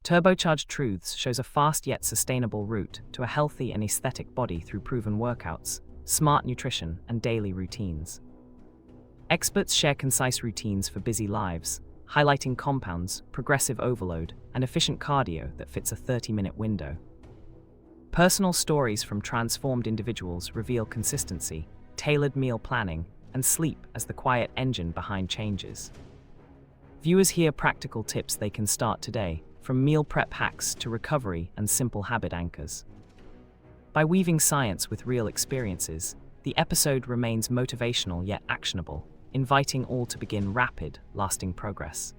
Turbocharged Truths shows a fast yet sustainable route to a healthy and aesthetic body through proven workouts, smart nutrition, and daily routines. Experts share concise routines for busy lives, highlighting compounds, progressive overload, and efficient cardio that fits a 30-minute window. Personal stories from transformed individuals reveal consistency, tailored meal planning, and sleep as the quiet engine behind changes. Viewers hear practical tips they can start today, from meal prep hacks to recovery and simple habit anchors. By weaving science with real experiences, the episode remains motivational yet actionable, inviting all to begin rapid, lasting progress.